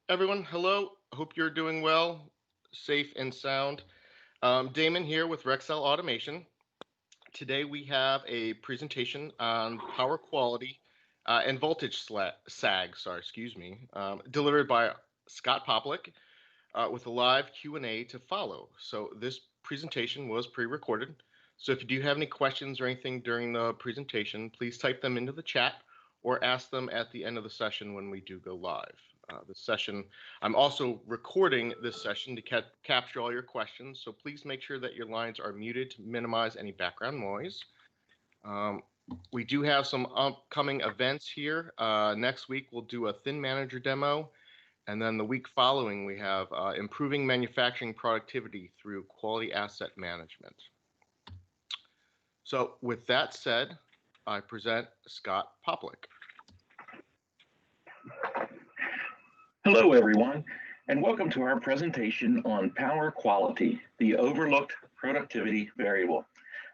Everyone, hello. Hope you're doing well, safe and sound. Damon here with Rexel Automation. Today we have a presentation on power quality and sag, delivered by Scott Poplick with a live Q&A to follow. So this presentation was pre-recorded. So if you do have any questions or anything during the presentation, please type them into the chat or ask them at the end of the session when we do go live. This session, I'm also recording this session to capture all your questions, so please make sure that your lines are muted to minimize any background noise. Um, we do have some upcoming events here. Next week, we'll do a Thin Manager demo, and then the week following, we have improving manufacturing productivity through quality asset management. So with that said, I present Scott Poplick. Hello, everyone, and welcome to our presentation on power quality, the overlooked productivity variable.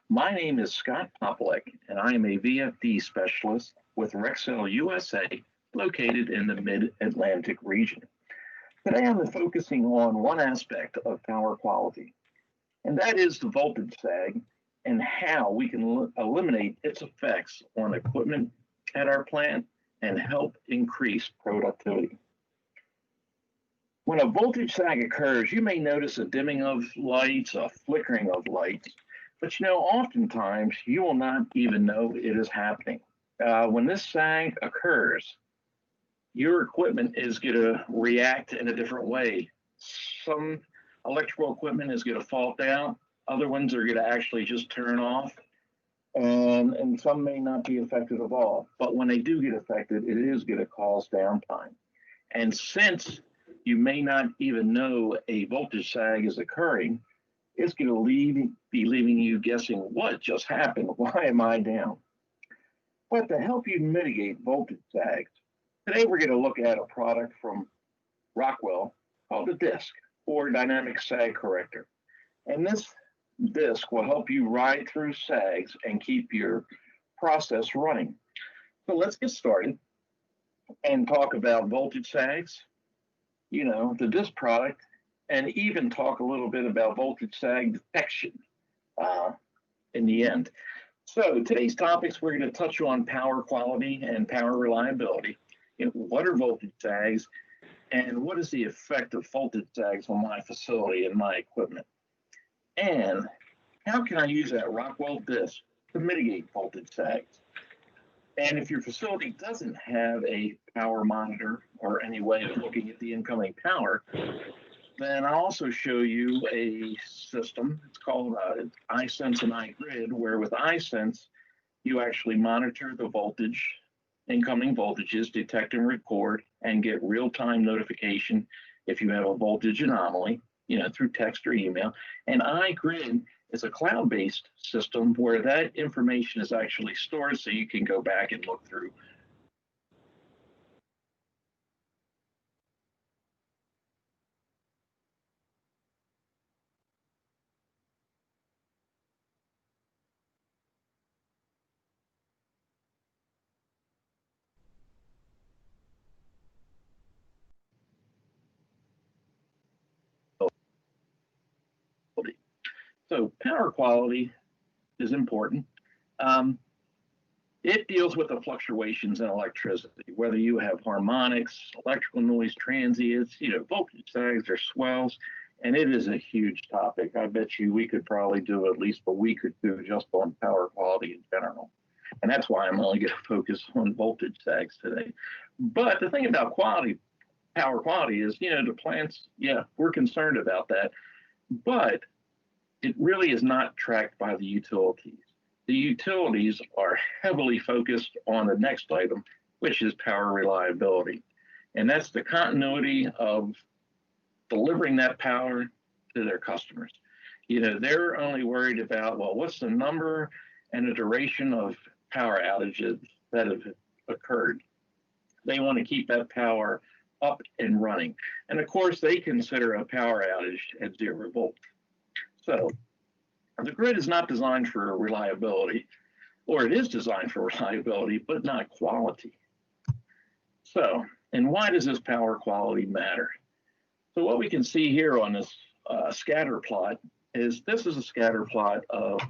My name is Scott Poplick, and I am a VFD specialist with Rexel USA, located in the Mid-Atlantic region. Today, I'm focusing on one aspect of power quality, and that is the voltage sag and how we can eliminate its effects on equipment at our plant and help increase productivity. When a voltage sag occurs, you may notice a dimming of lights, a flickering of lights, but oftentimes you will not even know it is happening. When this sag occurs, your equipment is going to react in a different way. Some electrical equipment is going to fault out, other ones are going to actually just turn off, and some may not be affected at all. But when they do get affected, it is going to cause downtime. And since you may not even know a voltage sag is occurring, it's going to be leaving you guessing what just happened. Why am I down? But to help you mitigate voltage sags, today we're going to look at a product from Rockwell called a DySC, or Dynamic Sag Corrector. And this DySC will help you ride through sags and keep your process running. So let's get started and talk about voltage sags, the DySC product, and even talk a little bit about voltage sag detection in the end. So today's topics, we're going to touch on power quality and power reliability. What are voltage sags, and what is the effect of voltage sags on my facility and my equipment? And how can I use that Rockwell DySC to mitigate voltage sags? And if your facility doesn't have a power monitor or any way of looking at the incoming power, then I'll also show you a system. It's called iSense and iGrid, where with iSense, you actually monitor the voltage, incoming voltages, detect and record, and get real-time notification if you have a voltage anomaly, through text or email. And iGrid is a cloud-based system where that information is actually stored so you can go back and look through. So power quality is important. It deals with the fluctuations in electricity, whether you have harmonics, electrical noise, transients, voltage sags or swells, and it is a huge topic. I bet you we could probably do at least a week or two just on power quality in general. And that's why I'm only going to focus on voltage sags today. But the thing about power quality is, the plants, we're concerned about that. But it really is not tracked by the utilities. The utilities are heavily focused on the next item, which is power reliability. And that's the continuity of delivering that power to their customers. They're only worried about, well, what's the number and the duration of power outages that have occurred. They want to keep that power up and running. And of course, they consider a power outage at 0 volts. So the grid is not designed for reliability, or it is designed for reliability, but not quality. So And why does this power quality matter? So what we can see here on this scatter plot is this is a scatter plot of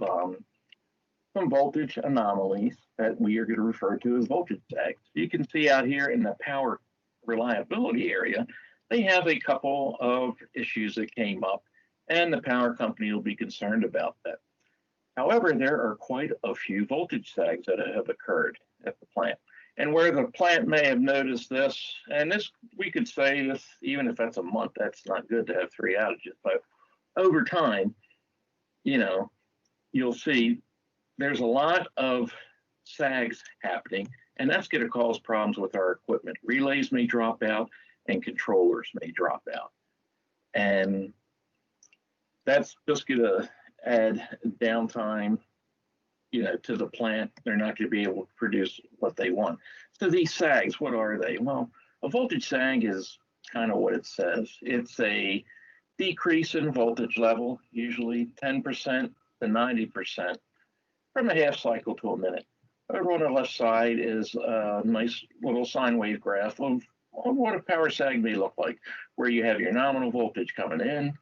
some voltage anomalies that we are going to refer to as voltage sags. You can see out here in the power reliability area, they have a couple of issues that came up, and the power company will be concerned about that. However, there are quite a few voltage sags that have occurred at the plant. And where the plant may have noticed this, and this, we could say this, even if that's a month, that's not good to have 3 outages. But over time, you know, you'll see there's a lot of sags happening, and that's going to cause problems with our equipment. Relays may drop out, and controllers may drop out. And that's just going to add downtime, to the plant. They're not going to be able to produce what they want. So these sags, what are they? Well, a voltage sag is kind of what it says. It's a decrease in voltage level, usually 10% to 90% from a half cycle to a minute. Over on the left side is a nice little sine wave graph of what a power sag may look like, where you have your nominal voltage coming in.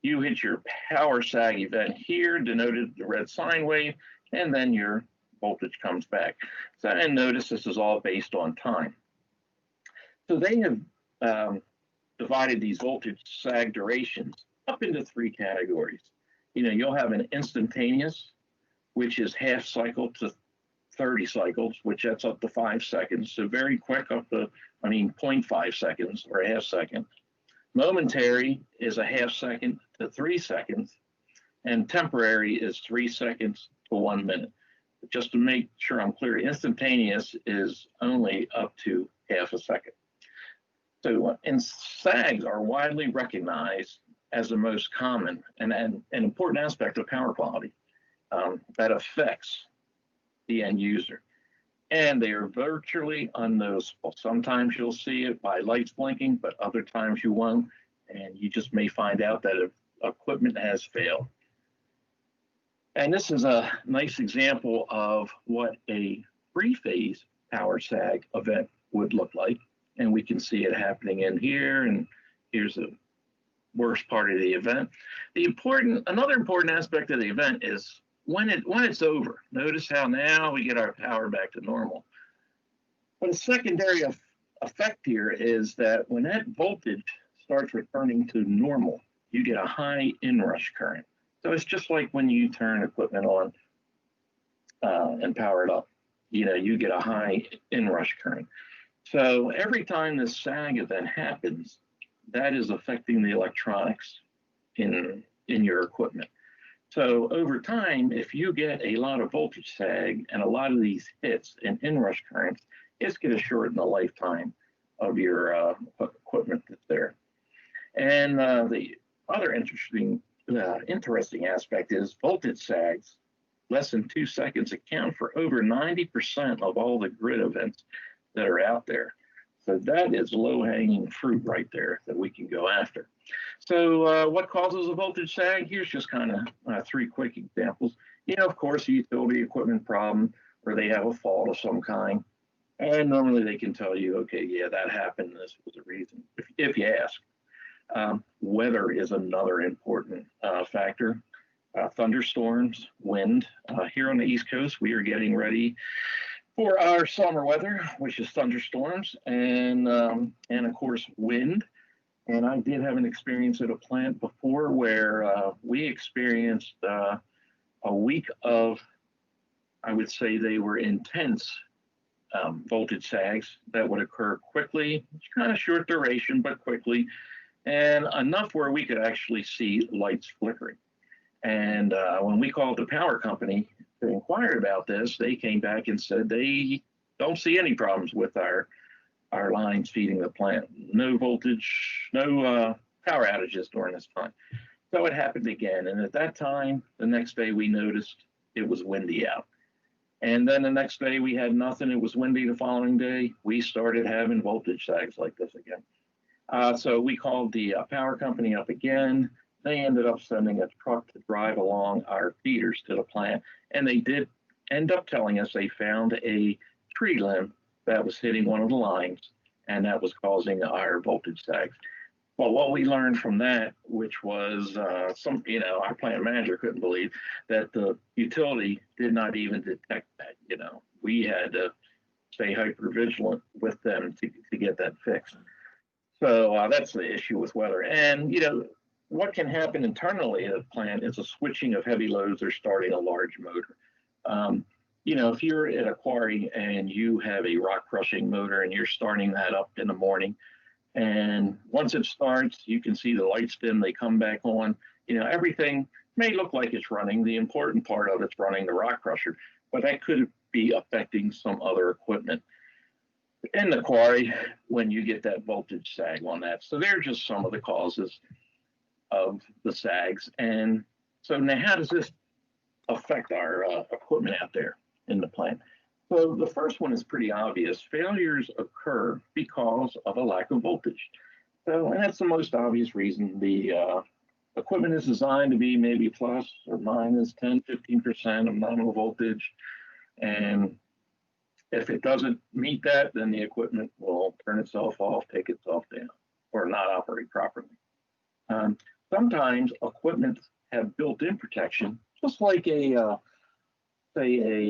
You hit your power sag event here, denoted the red sine wave, and then your voltage comes back. So, and notice this is all based on time. So they have divided these voltage sag durations up into 3 categories. You'll have an instantaneous, which is half cycle to 30 cycles, which that's up to 5 seconds. So very quick, up to, 0.5 seconds or a half second. Momentary is a half second to 3 seconds, and temporary is 3 seconds to 1 minute. But just to make sure I'm clear, instantaneous is only up to half a second. So, and sags are widely recognized as the most common and an important aspect of power quality that affects the end user. And they are virtually unnoticeable. Sometimes you'll see it by lights blinking, but other times you won't, and you just may find out that equipment has failed. And this is a nice example of what a three-phase power sag event would look like. And we can see it happening in here, and here's the worst part of the event. Another important aspect of the event is when it's over. Notice how now we get our power back to normal. But a secondary effect here is that when that voltage starts returning to normal, you get a high inrush current. So it's just like when you turn equipment on and power it up, you get a high inrush current. So every time this sag event happens, that is affecting the electronics in your equipment. So over time, if you get a lot of voltage sag and a lot of these hits and inrush currents, it's going to shorten the lifetime of your equipment that's there. And the other interesting aspect is voltage sags, less than 2 seconds, account for over 90% of all the grid events that are out there. So that is low-hanging fruit right there that we can go after. So what causes a voltage sag? Here's just kind of 3 quick examples. Of course, a utility equipment problem, or they have a fault of some kind. And normally they can tell you, okay, yeah, that happened. This was the reason, if you ask. Weather is another important factor. Thunderstorms, wind. Here on the East Coast, we are getting ready for our summer weather, which is thunderstorms and of course wind. And I did have an experience at a plant before where we experienced a week of, I would say they were intense voltage sags that would occur quickly. It's kind of short duration, but quickly, and enough where we could actually see lights flickering. And when we called the power company to inquire about this, they came back and said they don't see any problems with our lines feeding the plant. No voltage, no power outages during this time. So it happened again. And at that time, the next day we noticed it was windy out. And then the next day we had nothing. It was windy the following day. We started having voltage sags like this again. So we called the power company up again. They ended up sending a truck to drive along our feeders to the plant. And they did end up telling us they found a tree limb that was hitting one of the lines. and that was causing higher voltage sags. Well, what we learned from that, which was our plant manager couldn't believe that the utility did not even detect that. We had to stay hyper vigilant with them to get that fixed. So that's the issue with weather. And, what can happen internally at a plant is a switching of heavy loads or starting a large motor. If you're at a quarry and you have a rock crushing motor and you're starting that up in the morning, and once it starts, you can see the lights dim, they come back on. Everything may look like it's running. The important part of it's running the rock crusher, but that could be affecting some other equipment in the quarry when you get that voltage sag on that. So they're just some of the causes of the sags. And so now how does this affect our equipment out there in the plant? So the first one is pretty obvious. Failures occur because of a lack of voltage. So, and that's the most obvious reason. The equipment is designed to be maybe plus or minus 10, 15% of nominal voltage. And if it doesn't meet that, then the equipment will turn itself off, take itself down, or not operate properly. Sometimes equipment have built-in protection, just like say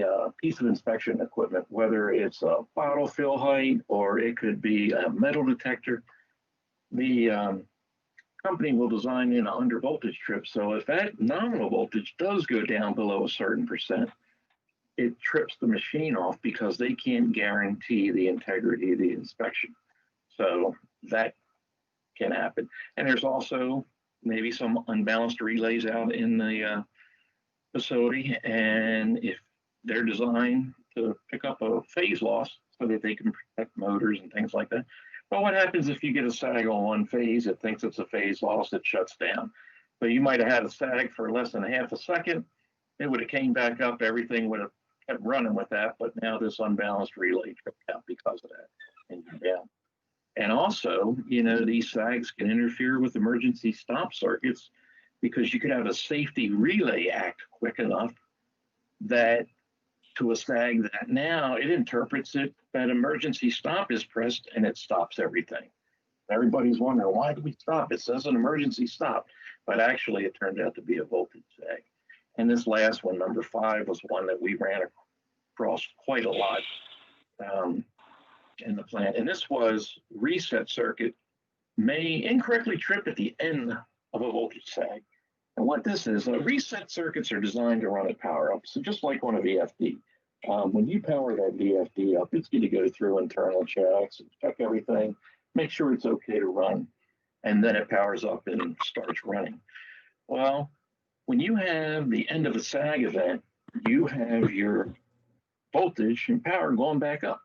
a piece of inspection equipment, whether it's a bottle fill height or it could be a metal detector. The company will design in an under voltage trip. So if that nominal voltage does go down below a certain percent, it trips the machine off because they can't guarantee the integrity of the inspection. So that can happen. And there's also maybe some unbalanced relays out in the facility, and if they're designed to pick up a phase loss so that they can protect motors and things like that. But what happens if you get a sag on one phase, it thinks it's a phase loss, it shuts down. So you might have had a sag for less than half a second, it would have came back up, everything would have kept running with that, but now this unbalanced relay tripped out because of that, and you're down. And also, these sags can interfere with emergency stop circuits because you could have a safety relay act quick enough that to a sag that now it interprets it that emergency stop is pressed and it stops everything. Everybody's wondering, why do we stop? It says an emergency stop, but actually it turned out to be a voltage sag. And this last one, number 5, was one that we ran across quite a lot in the plant. And this was reset circuit may incorrectly trip at the end of a voltage sag. And what this is, reset circuits are designed to run at power up. So just like on a VFD, when you power that VFD up, it's going to go through internal checks and check everything, make sure it's okay to run, and then it powers up and starts running. Well, when you have the end of a sag event, you have your voltage and power going back up.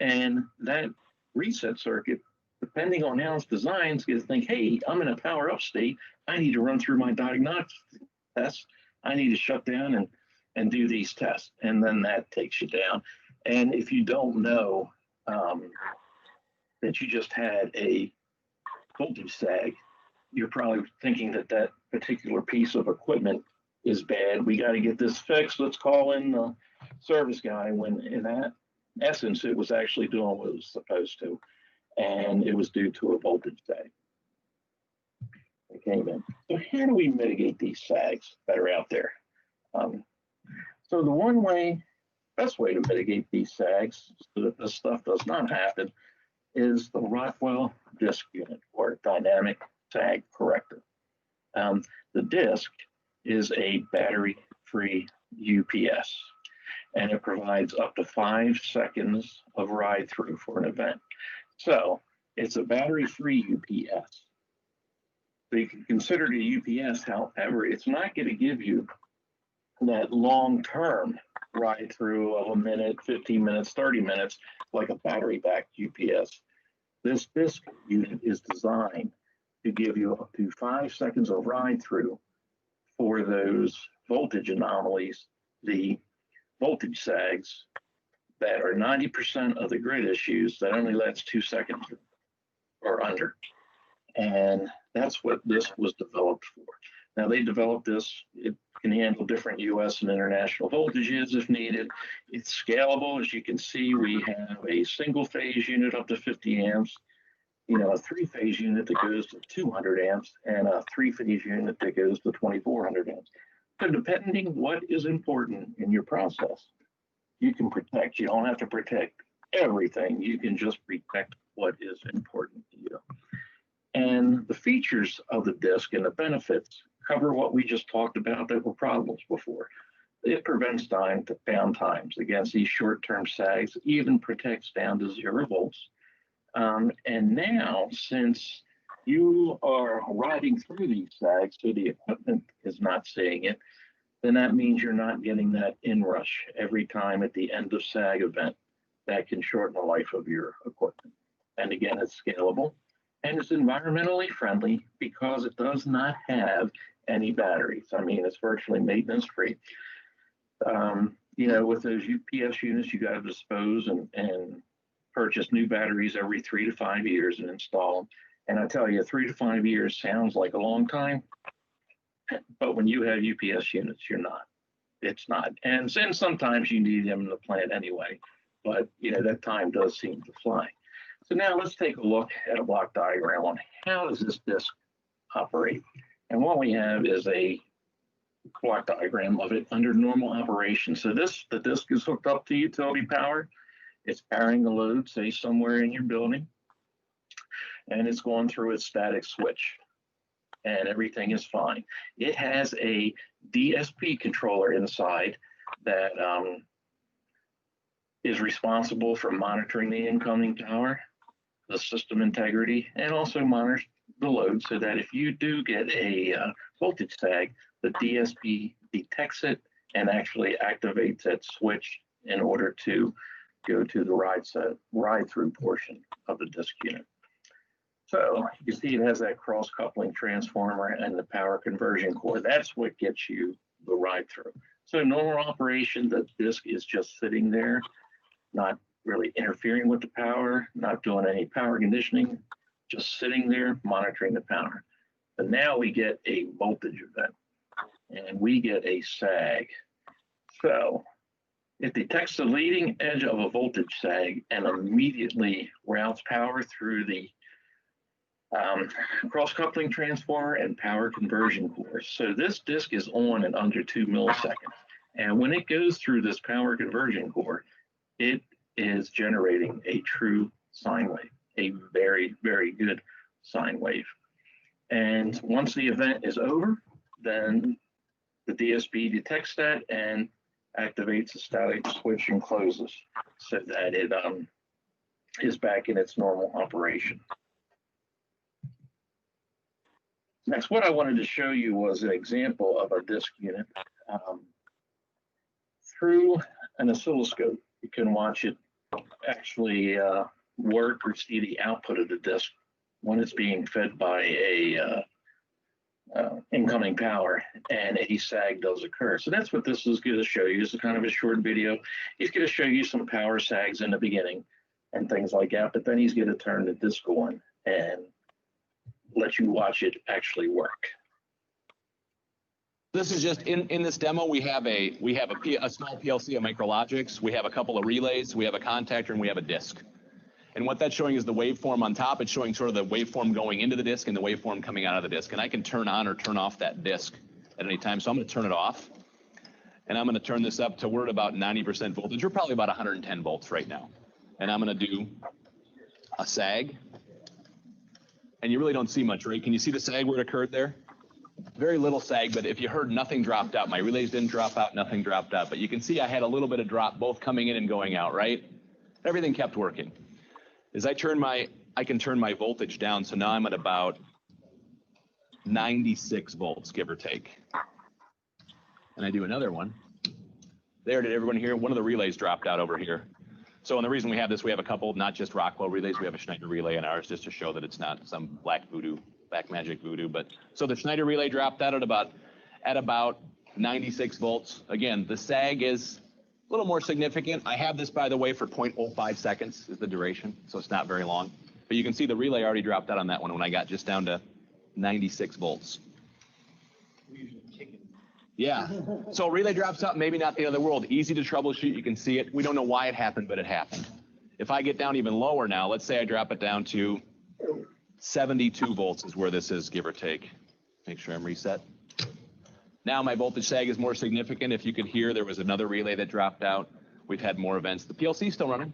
And that reset circuit, depending on how it's designed, is going to think, hey, I'm in a power up state. I need to run through my diagnostic tests. I need to shut down and do these tests. And then that takes you down. And if you don't know that you just had a voltage sag, you're probably thinking that that particular piece of equipment is bad. We got to get this fixed. Let's call in the service guy, when in that essence, it was actually doing what it was supposed to. And it was due to a voltage sag. Okay, then. So how do we mitigate these sags that are out there? So the best way to mitigate these sags so that this stuff does not happen is the Rockwell DySC unit, or dynamic sag corrector. The DySC is a battery-free UPS, and it provides up to 5 seconds of ride through for an event. So it's a battery-free UPS. So you can consider it a UPS, however, it's not going to give you that long-term ride through of a minute, 15 minutes, 30 minutes, like a battery-backed UPS. This DySC unit is designed to give you up to 5 seconds of ride through for those voltage anomalies, the voltage sags that are 90% of the grid issues that only lasts 2 seconds or under. And that's what this was developed for. Now, they developed this, it can handle different US and international voltages if needed. It's scalable. As you can see, we have a single phase unit up to 50 amps, a three-phase unit that goes to 200 amps, and a three-phase unit that goes to 2400 amps. So depending what is important in your process, you can protect. You don't have to protect everything. You can just protect what is important to you. And the features of the disc and the benefits cover what we just talked about that were problems before. It prevents down times against these short-term sags, even protects down to 0 volts. And now, since you are riding through these sags, so the equipment is not seeing it, then that means you're not getting that inrush every time at the end of sag event. That can shorten the life of your equipment. And again, it's scalable and it's environmentally friendly because it does not have any batteries. I mean, it's virtually maintenance free. With those UPS units, you got to dispose and purchase new batteries every 3 to 5 years and install them. And I tell you, 3 to 5 years sounds like a long time, but when you have UPS units, you're not. It's not. And then sometimes you need them in the plant anyway, but that time does seem to fly. So now let's take a look at a block diagram on how does this disc operate. And what we have is a block diagram of it under normal operation. So the disc is hooked up to utility power. It's powering the load, say somewhere in your building, and it's going through its static switch, and everything is fine. It has a DSP controller inside that is responsible for monitoring the incoming power, the system integrity, and also monitors the load so that if you do get a voltage sag, the DSP detects it and actually activates that switch in order to go to the ride-through portion of the disc unit. So you see it has that cross-coupling transformer and the power conversion core. That's what gets you the ride-through. So normal operation, the disc is just sitting there, not really interfering with the power, not doing any power conditioning, just sitting there monitoring the power. But now we get a voltage event and we get a sag. So it detects the leading edge of a voltage sag and immediately routes power through the cross-coupling transformer and power conversion core. So this disc is on in under 2 milliseconds. And when it goes through this power conversion core, it is generating a true sine wave, a very, very good sine wave. And once the event is over, then the DSP detects that and activates the static switch and closes so that it is back in its normal operation. Next, what I wanted to show you was an example of a disc unit. Through an oscilloscope, you can watch it actually work or see the output of the disc when it's being fed by a incoming power and a sag does occur. So that's what this is going to show you. This is kind of a short video. He's going to show you some power sags in the beginning and things like that, but then he's going to turn the disc on and let you watch it actually work. This is just in this demo. We have a small PLC, a Micrologics. We have a couple of relays. We have a contactor, and we have a disc. And what that's showing is the waveform on top. It's showing sort of the waveform going into the disc and the waveform coming out of the disc. And I can turn on or turn off that disc at any time. So I'm going to turn it off, and I'm going to turn this up to we're at about 90% voltage. We're probably about 110 volts right now. And I'm going to do a sag. And you really don't see much, right? Can you see the sag where it occurred there? Very little sag, but if you heard, nothing dropped out. My relays didn't drop out, nothing dropped out. But you can see I had a little bit of drop both coming in and going out, right? Everything kept working. As I can turn my voltage down, so now I'm at about 96 volts, give or take. And I do another one. There, did everyone hear? One of the relays dropped out over here. So, and the reason we have this, we have a couple, not just Rockwell relays, we have a Schneider relay in ours just to show that it's not some black magic voodoo. But so the Schneider relay dropped out at about 96 volts. Again, the sag is a little more significant. I have this, by the way, for 0.05 seconds is the duration, so it's not very long. But you can see the relay already dropped out on that one when I got just down to 96 volts. Yeah. So relay drops out, maybe not the end of the world. Easy to troubleshoot. You can see it. We don't know why it happened, but it happened. If I get down even lower now, let's say I drop it down to 72 volts is where this is, give or take. Make sure I'm reset. Now my voltage sag is more significant. If you could hear, there was another relay that dropped out. We've had more events. The PLC is still running.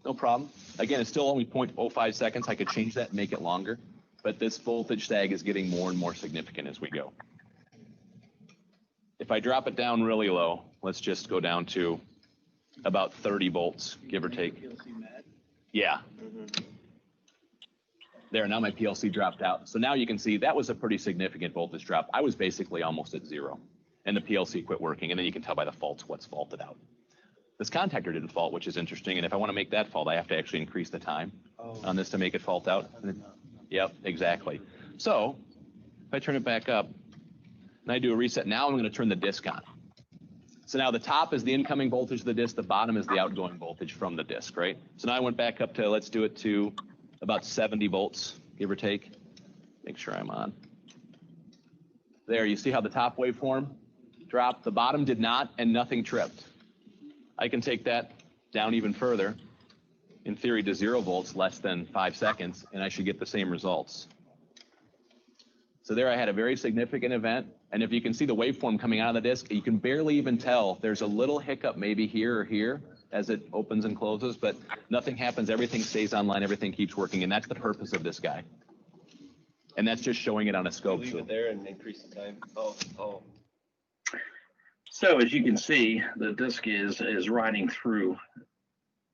No problem. Again, it's still only 0.05 seconds. I could change that and make it longer. But this voltage sag is getting more and more significant as we go. If I drop it down really low, let's just go down to about 30 volts, give or take. Yeah. There, now my PLC dropped out. So now you can see that was a pretty significant voltage drop. I was basically almost at 0, and the PLC quit working. And then you can tell by the faults what's faulted out. This contactor didn't fault, which is interesting. And if I want to make that fault, I have to actually increase the time on this to make it fault out. Yep, exactly. So if I turn it back up and I do a reset, now I'm going to turn the disk on. So now the top is the incoming voltage of the disk. The bottom is the outgoing voltage from the disk, right? So now I went back up to, let's do it to about 70 volts, give or take. Make sure I'm on. There, you see how the top waveform dropped? The bottom did not, and nothing tripped. I can take that down even further, in theory to 0 volts, less than 5 seconds, and I should get the same results. So there I had a very significant event. And if you can see the waveform coming out of the disk, you can barely even tell. There's a little hiccup maybe here or here as it opens and closes, but nothing happens. Everything stays online. Everything keeps working. And that's the purpose of this guy. And that's just showing it on a scope. Leave it there and increase the time. So as you can see, the disk is riding through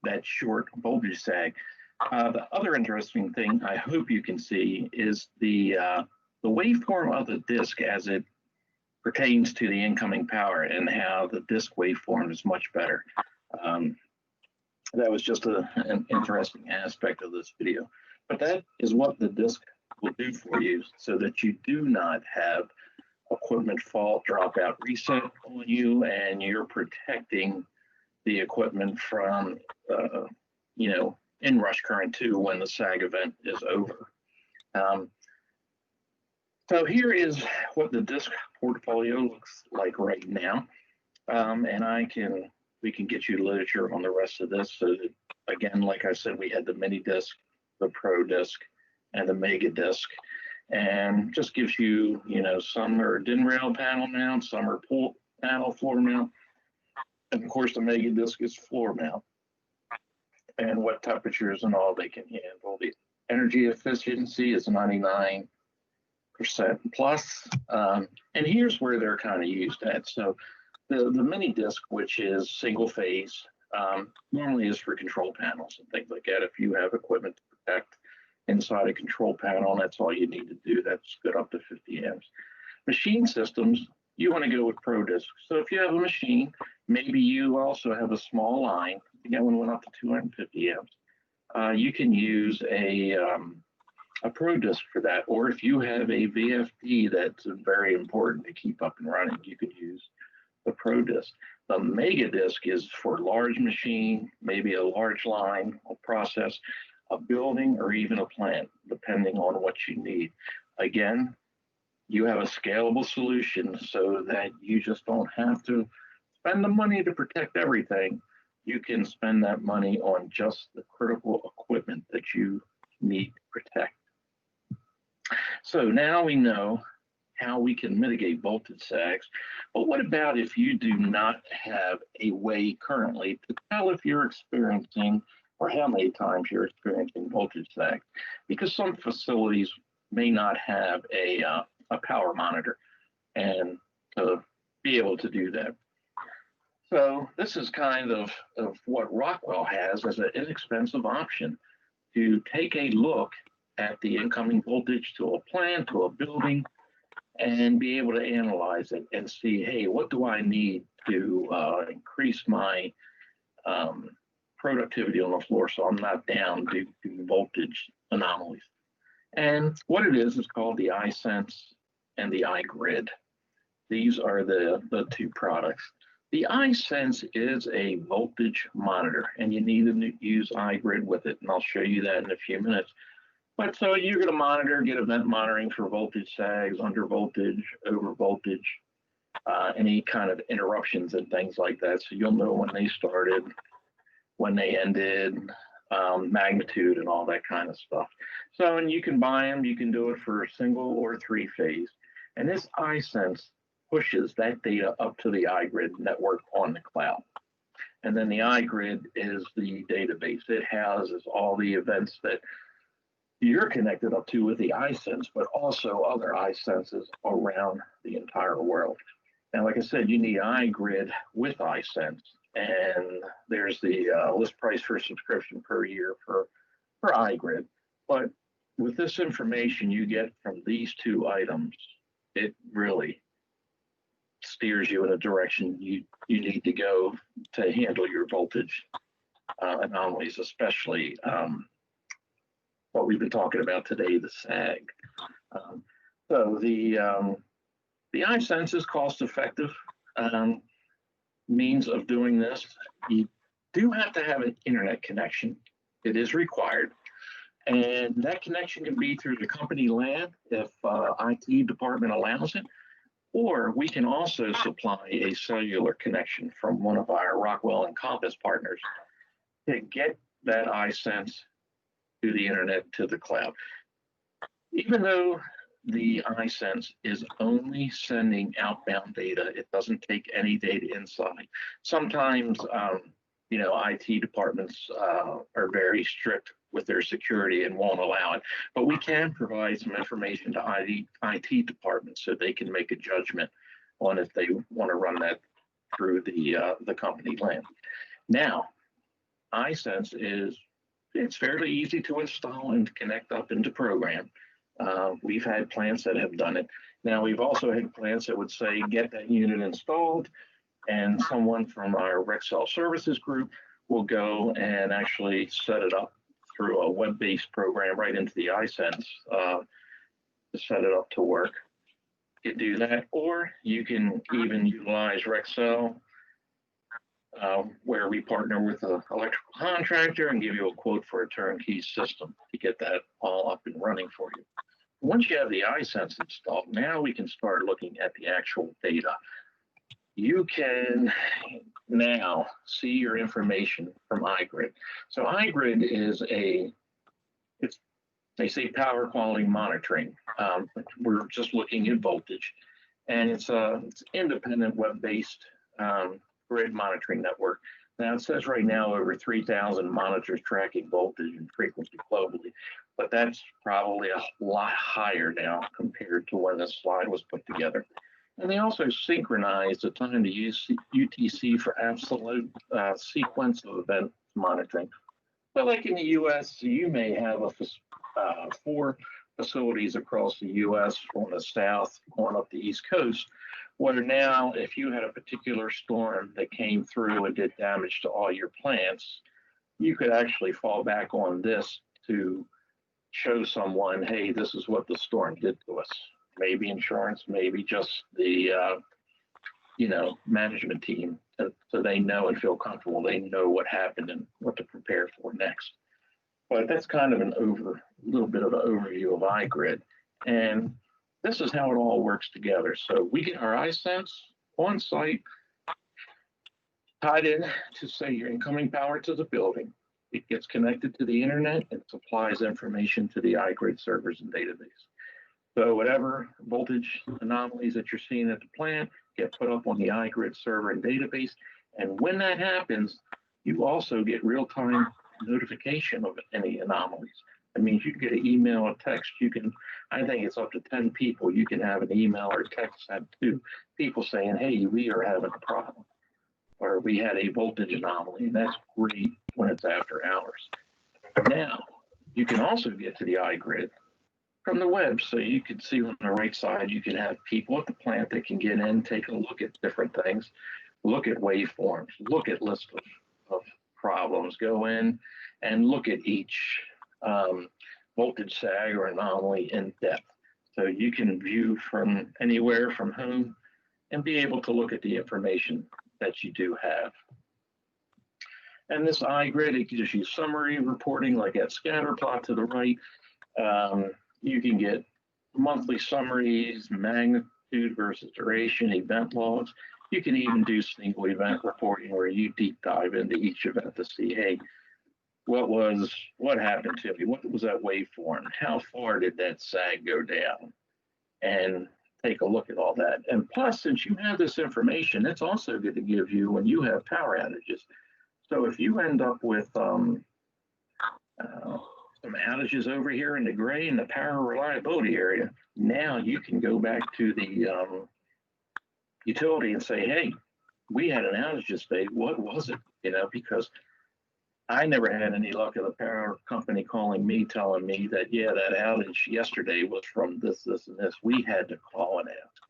that short voltage sag. The other interesting thing I hope you can see is the waveform of the disk as it pertains to the incoming power, and how the disk waveform is much better. That was just an interesting aspect of this video. But that is what the disk will do for you, so that you do not have equipment fault, dropout, reset on you, and you're protecting the equipment from, inrush current 2 when the sag event is over. So here is what the disk portfolio looks like right now. And we can get you literature on the rest of this. So that, again, like I said, we had the mini disk, the pro disk, and the mega disk. And just gives you, some are DIN rail panel mount, some are pull panel floor mount. And of course, the mega disk is floor mount. And what temperatures and all they can handle. The energy efficiency is 99% plus. And here's where they're kind of used at. So the mini disk, which is single phase, normally is for control panels and things like that. If you have equipment to protect inside a control panel, that's all you need to do. That's good up to 50 amps. Machine systems, you want to go with pro disk. So if you have a machine, maybe you also have a small line. That one went up to 250 amps. You can use a pro disk for that. Or if you have a VFD that's very important to keep up and running, you could use the pro disk. The mega disk is for large machine, maybe a large line, a process, a building, or even a plant, depending on what you need. Again, you have a scalable solution so that you just don't have to spend the money to protect everything. You can spend that money on just the critical equipment that you need to protect. So now we know how we can mitigate voltage sags. But what about if you do not have a way currently to tell if you're experiencing or how many times you're experiencing voltage sag? Because some facilities may not have a power monitor and to be able to do that. So this is kind of what Rockwell has as an inexpensive option to take a look at the incoming voltage to a plant, to a building, and be able to analyze it and see, hey, what do I need to increase my productivity on the floor so I'm not down due to voltage anomalies. And what it is called the iSense and the iGrid. These are the two products. The iSense is a voltage monitor, and you need to use iGrid with it, and I'll show you that in a few minutes. But so you're going to get event monitoring for voltage sags, under voltage, over voltage. any kind of interruptions and things like that. So you'll know when they started, when they ended, magnitude, and all that kind of stuff. So, and you can buy them, you can do it for single or three phase. And this iSense pushes that data up to the iGrid network on the cloud. And then the iGrid is the database. It houses all the events that you're connected up to with the iSense, but also other iSenses around the entire world. And like I said, you need iGrid with iSense. And there's the list price for subscription per year for iGrid. But with this information you get from these two items, it really steers you in a direction you need to go to handle your voltage anomalies, especially what we've been talking about today, the SAG. So the iSense is cost effective means of doing this. You do have to have an internet connection. It is required. And that connection can be through the company LAN if IT department allows it, or we can also supply a cellular connection from one of our Rockwell and Compass partners to get that iSense to the internet, to the cloud. Even though the iSense is only sending outbound data, it doesn't take any data inside. Sometimes, IT departments are very strict with their security and won't allow it. But we can provide some information to IT departments so they can make a judgment on if they want to run that through the company LAN. Now, iSense it's fairly easy to install and connect up into program. We've had plants that have done it. Now, we've also had plants that would say, get that unit installed, and someone from our Rexel services group will go and actually set it up through a web-based program right into the iSense to set it up to work. You can do that, or you can even utilize Rexel, where we partner with an electrical contractor and give you a quote for a turnkey system to get that all up and running for you. Once you have the iSense installed, now we can start looking at the actual data. You can now see your information from iGrid. So iGrid is they say power quality monitoring. We're just looking at voltage, and it's independent web-based grid monitoring network. Now it says right now over 3,000 monitors tracking voltage and frequency globally, but that's probably a lot higher now compared to when this slide was put together. And they also synchronize the time to use UTC for absolute sequence of event monitoring. But like in the US, you may have 4 facilities across the US on the south, going up the East Coast, where now if you had a particular storm that came through and did damage to all your plants, you could actually fall back on this to show someone, hey, this is what the storm did to us. Maybe insurance, maybe just the management team, so they know and feel comfortable. They know what happened and what to prepare for next. But that's kind of little bit of an overview of iGrid, and this is how it all works together. So we get our iSense on site, tied in to say your incoming power to the building. It gets connected to the internet and supplies information to the iGrid servers and database. So whatever voltage anomalies that you're seeing at the plant get put up on the iGrid server and database. And when that happens, you also get real-time notification of any anomalies. That means you can get an email or text. I think it's up to 10 people. You can have an email or text sent to people saying, hey, we are having a problem, or we had a voltage anomaly. And that's great when it's after hours. Now, you can also get to the iGrid from the web. So you can see on the right side, you can have people at the plant that can get in, take a look at different things, look at waveforms, look at lists of problems, go in and look at each voltage sag or anomaly in depth. So you can view from anywhere from home and be able to look at the information that you do have. And this iGrid, it gives you summary reporting like that scatter plot to the right. You can get monthly summaries, magnitude versus duration, event logs. You can even do single event reporting where you deep dive into each event to see, hey, what happened to me? What was that waveform? How far did that sag go down? And take a look at all that. And plus, since you have this information, it's also good to give you when you have power outages. So if you end up with some outages over here in the gray in the power reliability area, now you can go back to the utility and say, hey, we had an outage this day. What was it? Because I never had any luck of the power company calling me, telling me that, yeah, that outage yesterday was from this, this, and this. We had to call and ask.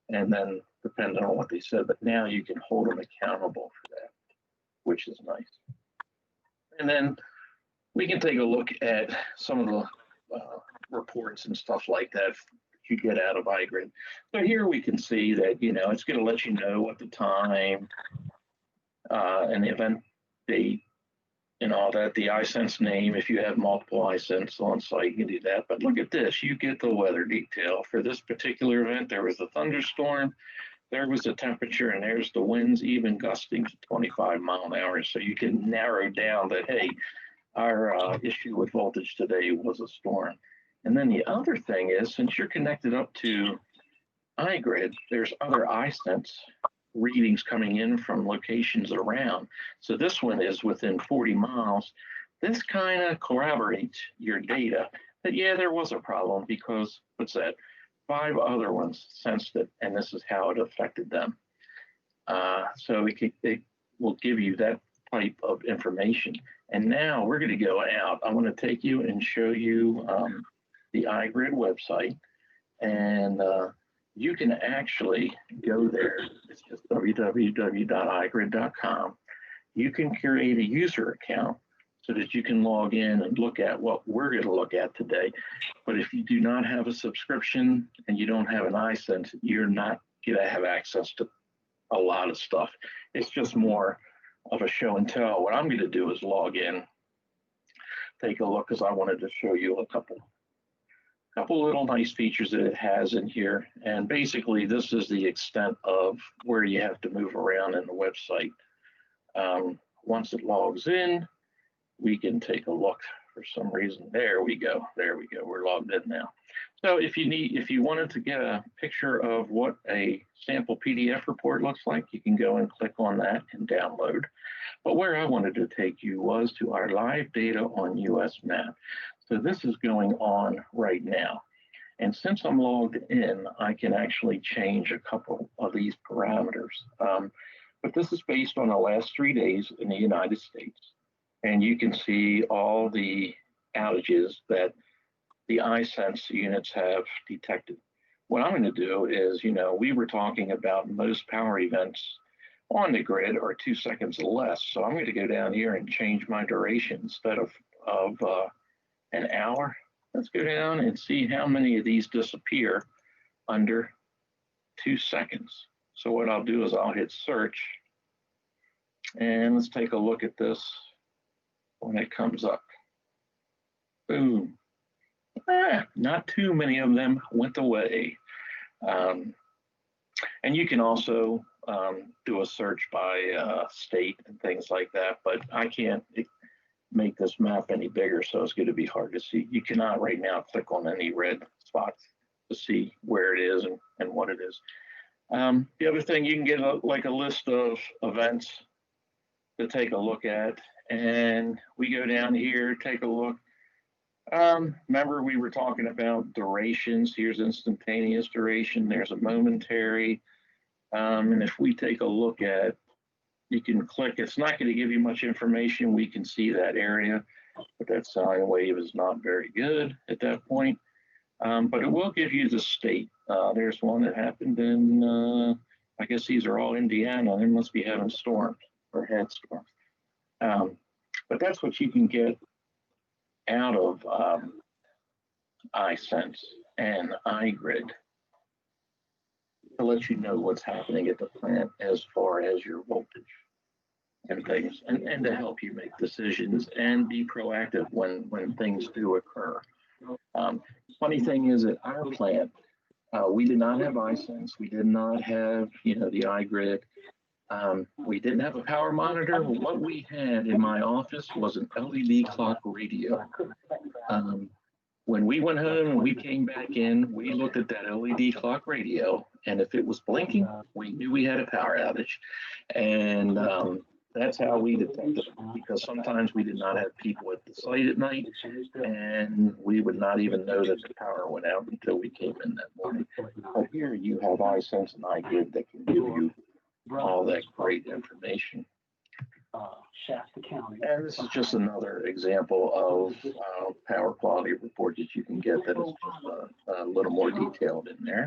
And then depending on what they said, but now you can hold them accountable for that, which is nice. And then we can take a look at some of the reports and stuff like that you get out of iGrid. So here we can see that, it's going to let you know what the time and the event date and all that, the iSense name. If you have multiple iSense on site, you can do that. But look at this, you get the weather detail. For this particular event, there was a thunderstorm, there was the temperature, and there's the winds, even gusting to 25 mile an hour. So you can narrow down that, hey, our issue with voltage today was a storm. And then the other thing is, since you're connected up to iGrid, there's other iSense readings coming in from locations around. So this one is within 40 miles. This kind of corroborates your data that, yeah, there was a problem because, what's that? 5 other ones sensed it, and this is how it affected them. So it will give you that type of information. And now we're going to go out. I want to take you and show you the iGrid website, and you can actually go there. It's just www.igrid.com. You can create a user account so that you can log in and look at what we're going to look at today. But if you do not have a subscription and you don't have an iSense, you're not going to have access to a lot of stuff. It's just more of a show and tell. What I'm going to do is log in, take a look, because I wanted to show you a couple little nice features that it has in here. And basically, this is the extent of where you have to move around in the website. Once it logs in, we can take a look. For some reason, there we go. We're logged in now. So if you wanted to get a picture of what a sample PDF report looks like, you can go and click on that and download. But where I wanted to take you was to our live data on US Map. So this is going on right now. And since I'm logged in, I can actually change a couple of these parameters. But this is based on the last 3 days in the United States. And you can see all the outages that the iSense units have detected. What I'm going to do is, we were talking about most power events on the grid are 2 seconds or less. So I'm going to go down here and change my duration instead of an hour. Let's go down and see how many of these disappear under 2 seconds. So what I'll do is I'll hit search, and let's take a look at this when it comes up. Boom. Not too many of them went away. And you can also do a search by state and things like that, but I can't make this map any bigger, so it's going to be hard to see. You cannot right now click on any red spots to see where it is and what it is. The other thing, you can get a list of events to take a look at, and we go down here, take a look. Remember we were talking about durations. Here's instantaneous duration. There's a momentary. And if we take a look at, you can click, it's not going to give you much information. We can see that area, but that sine wave is not very good at that point. But it will give you the state. There's one that happened in, I guess these are all Indiana. They must be having storms or had storms. But that's what you can get out of iSense and iGrid to let you know what's happening at the plant as far as your voltage and things, and to help you make decisions and be proactive when things do occur. Funny thing is at our plant, We did not have iSense. We did not have, the iGrid. We didn't have a power monitor. What we had in my office was an LED clock radio. When we went home and we came back in, we looked at that LED clock radio, and if it was blinking, we knew we had a power outage. And that's how we detected it, because sometimes we did not have people at the site at night, and we would not even know that the power went out until we came in that morning. But here you have iSense and iGrid that can give you all that great information. And this is just another example of power quality report that you can get that is just a little more detailed in there.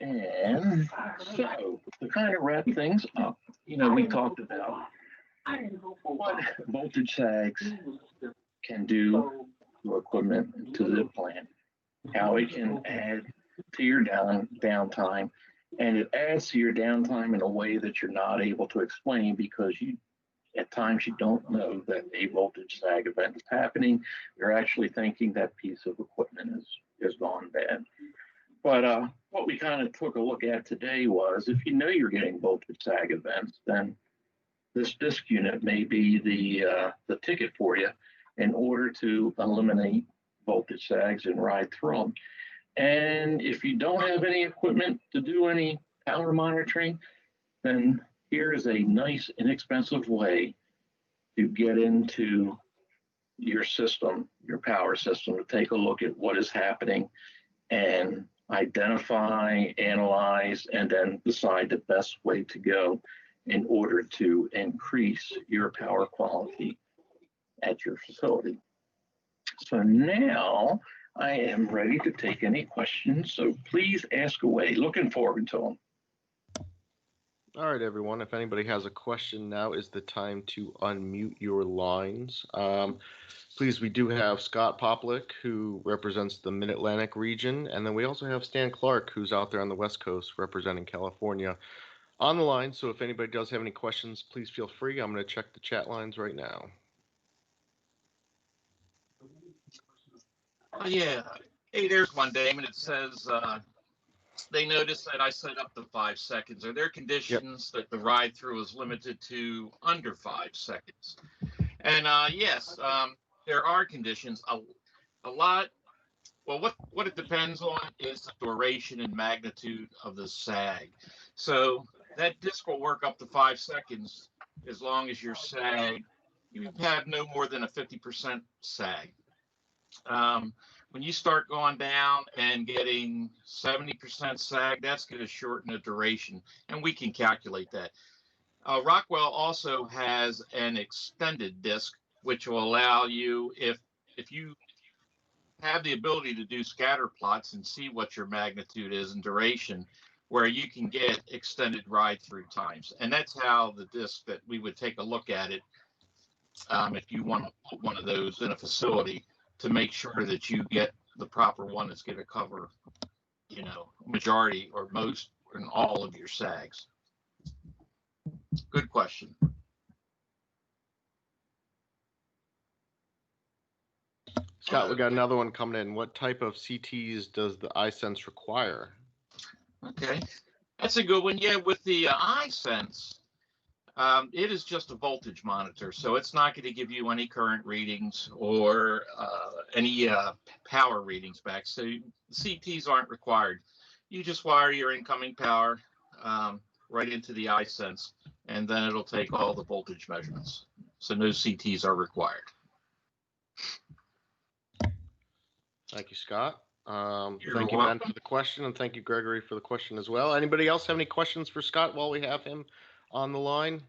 And so to kind of wrap things up, we talked about what voltage sags can do to equipment and to the plant, how it can add to your downtime, and it adds to your downtime in a way that you're not able to explain, because at times you don't know that a voltage sag event is happening. You're actually thinking that piece of equipment is gone bad. But what we kind of took a look at today was, if you know you're getting voltage sag events, then this disk unit may be the ticket for you in order to eliminate voltage sags and ride through them. And if you don't have any equipment to do any power monitoring, then here is a nice, inexpensive way to get into your system, your power system, to take a look at what is happening and identify, analyze, and then decide the best way to go in order to increase your power quality at your facility. So now I am ready to take any questions. So please ask away. Looking forward to them. All right, everyone. If anybody has a question, now is the time to unmute your lines. Please, we do have Scott Poplick, who represents the Mid-Atlantic region, and then we also have Stan Clark, who's out there on the West Coast representing California, on the line. So if anybody does have any questions, please feel free. I'm going to check the chat lines right now. Yeah. Hey, there's one, Damon. It says they noticed that I set up to 5 seconds. Are there conditions that the ride through is limited to under 5 seconds? And yes, there are conditions. A lot. Well, what it depends on is the duration and magnitude of the sag. So that disc will work up to 5 seconds as long as your sag, you have no more than a 50% sag. When you start going down and getting 70% sag, that's going to shorten the duration, and we can calculate that. Rockwell also has an extended disc, which will allow you, if you have the ability to do scatter plots and see what your magnitude is and duration, where you can get extended ride through times. And that's how the disc that we would take a look at it, if you want to put one of those in a facility, to make sure that you get the proper one that's going to cover, majority or most and all of your sags. Good question. Scott, we got another one coming in. What type of CTs does the iSense require? Okay, that's a good one. Yeah, with the iSense, it is just a voltage monitor, so it's not going to give you any current readings or any power readings back. So CTs aren't required. You just wire your incoming power right into the iSense, and then it'll take all the voltage measurements. So no CTs are required. Thank you, Scott. You're Thank you, welcome. Ben, for the question, and thank you, Gregory, for the question as well. Anybody else have any questions for Scott while we have him on the line?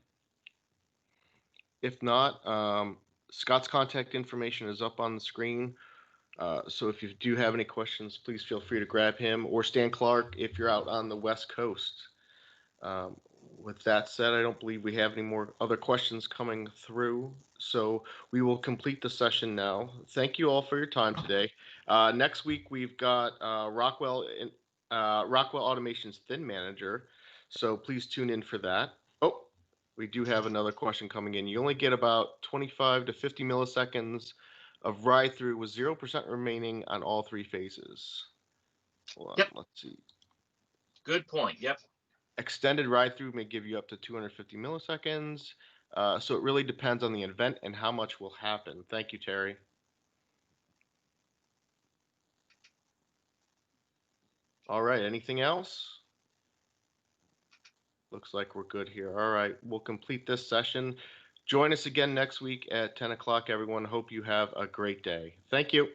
If not, Scott's contact information is up on the screen. So if you do have any questions, please feel free to grab him, or Stan Clark if you're out on the West Coast. With that said, I don't believe we have any more other questions coming through. So we will complete the session now. Thank you all for your time today. Next week, we've got Rockwell Automation's Thin Manager. So please tune in for that. Oh, we do have another question coming in. You only get about 25 to 50 milliseconds of ride through with 0% remaining on all 3 phases. Hold on, Yep. let's see. Good point. Yep. Extended ride through may give you up to 250 milliseconds. So it really depends on the event and how much will happen. Thank you, Terry. All right, anything else? Looks like we're good here. All right, we'll complete this session. Join us again next week at 10 o'clock, everyone. Hope you have a great day. Thank you.